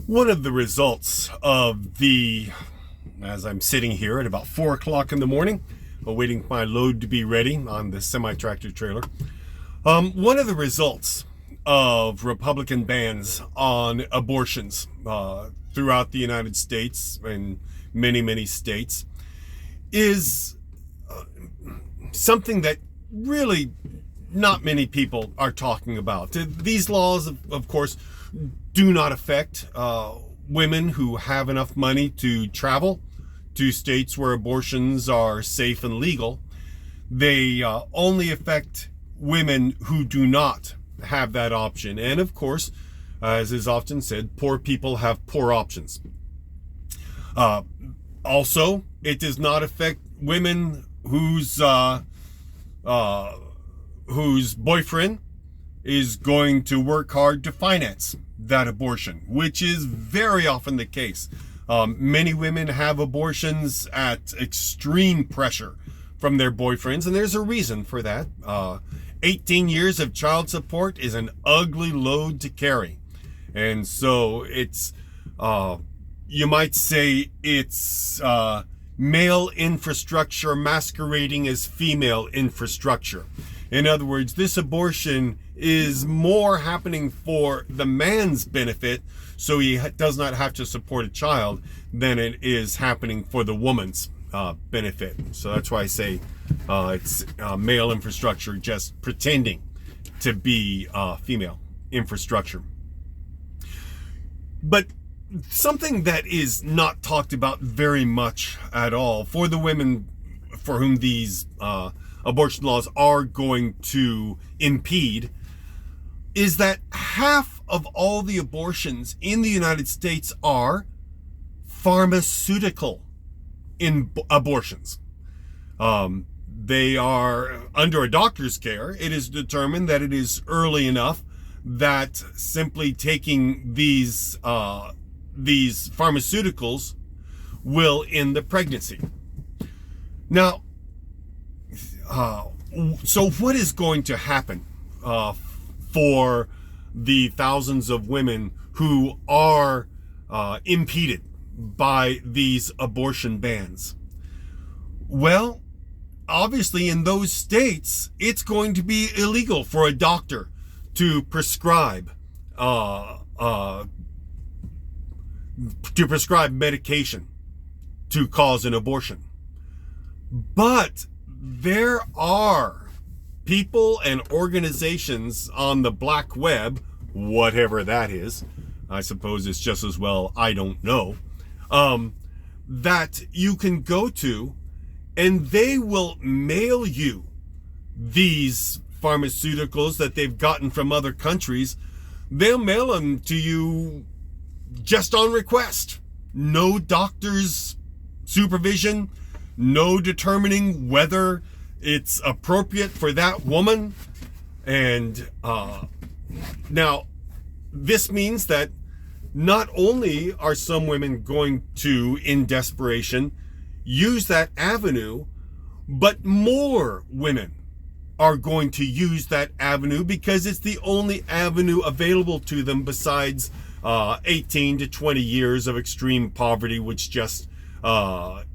One of the results of as I'm sitting here at about 4 o'clock in the morning, awaiting my load to be ready on the semi-tractor trailer, one of the results of Republican bans on abortions throughout the United States and many, many states is something that really not many people are talking about. These laws, of course, do not affect women who have enough money to travel to states where abortions are safe and legal. They only affect women who do not have that option. And of course, as is often said, poor people have poor options. Also, it does not affect women whose boyfriend is going to work hard to finance that abortion, which is very often the case. Many women have abortions at extreme pressure from their boyfriends, and there's a reason for that. 18 years of child support is an ugly load to carry. And so it's, you might say it's male infrastructure masquerading as female infrastructure. In other words, this abortion is more happening for the man's benefit, so he does not have to support a child, than it is happening for the woman's benefit. So that's why I say it's male infrastructure just pretending to be female infrastructure. But something that is not talked about very much at all for the women for whom these abortion laws are going to impede is that half of all the abortions in the United States are pharmaceutical abortions. They are under a doctor's care. It is determined that it is early enough that simply taking these pharmaceuticals will end the pregnancy. Now, so what is going to happen for the thousands of women who are impeded by these abortion bans? Well, obviously in those states, it's going to be illegal for a doctor to prescribe medication to cause an abortion. But there are people and organizations on the black web, whatever that is, I suppose it's just as well I don't know, that you can go to, and they will mail you these pharmaceuticals that they've gotten from other countries. They'll mail them to you just on request. No doctor's supervision, no determining whether it's appropriate for that woman. And now this means that not only are some women going to, in desperation, use that avenue, but more women are going to use that avenue because it's the only avenue available to them besides 18 to 20 years of extreme poverty, which just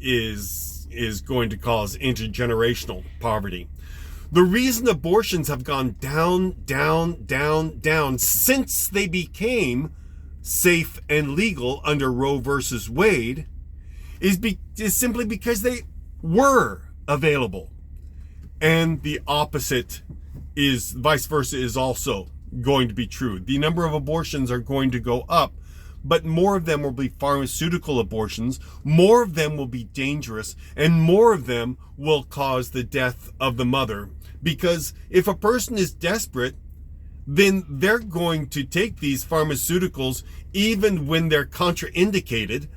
is going to cause intergenerational poverty. The reason abortions have gone down since they became safe and legal under Roe versus Wade is simply because they were available. And the opposite is, vice versa, is also going to be true. The number of abortions are going to go up, but more of them will be pharmaceutical abortions, more of them will be dangerous, and more of them will cause the death of the mother. Because if a person is desperate, then they're going to take these pharmaceuticals even when they're contraindicated,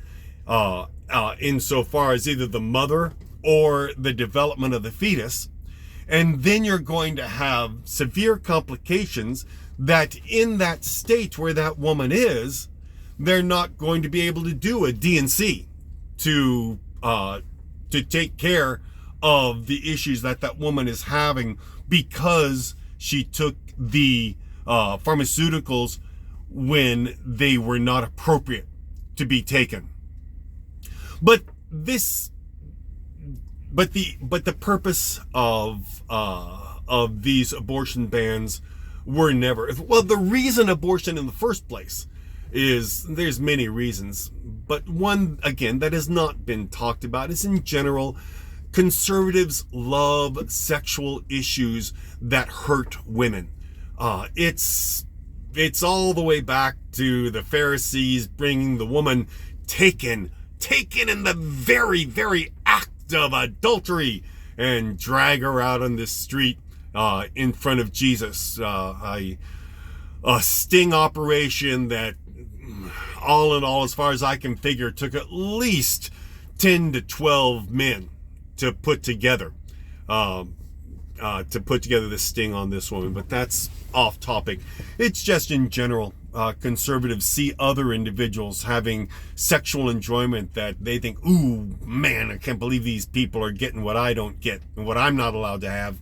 insofar as either the mother or the development of the fetus. And then you're going to have severe complications that in that state where that woman is, they're not going to be able to do a D&C to take care of the issues that woman is having because she took the pharmaceuticals when they were not appropriate to be taken. But the purpose of these abortion bans were never, well, the reason abortion in the first place is, there's many reasons, but one, again, that has not been talked about is, in general, conservatives love sexual issues that hurt women. It's all the way back to the Pharisees bringing the woman taken in the very, very act of adultery, and drag her out on the street in front of Jesus. A sting operation that, all in all, as far as I can figure, took at least 10 to 12 men to put together this sting on this woman. But that's off topic. It's just, in general, conservatives see other individuals having sexual enjoyment that they think, ooh, man, I can't believe these people are getting what I don't get and what I'm not allowed to have.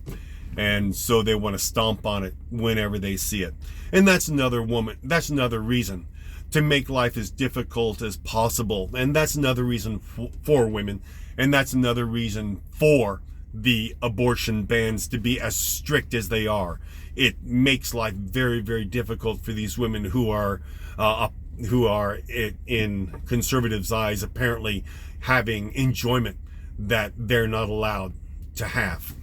And so they want to stomp on it whenever they see it. And that's another reason to make life as difficult as possible. And that's another reason for women. And that's another reason for the abortion bans to be as strict as they are. It makes life very, very difficult for these women who are in conservatives' eyes, apparently having enjoyment that they're not allowed to have.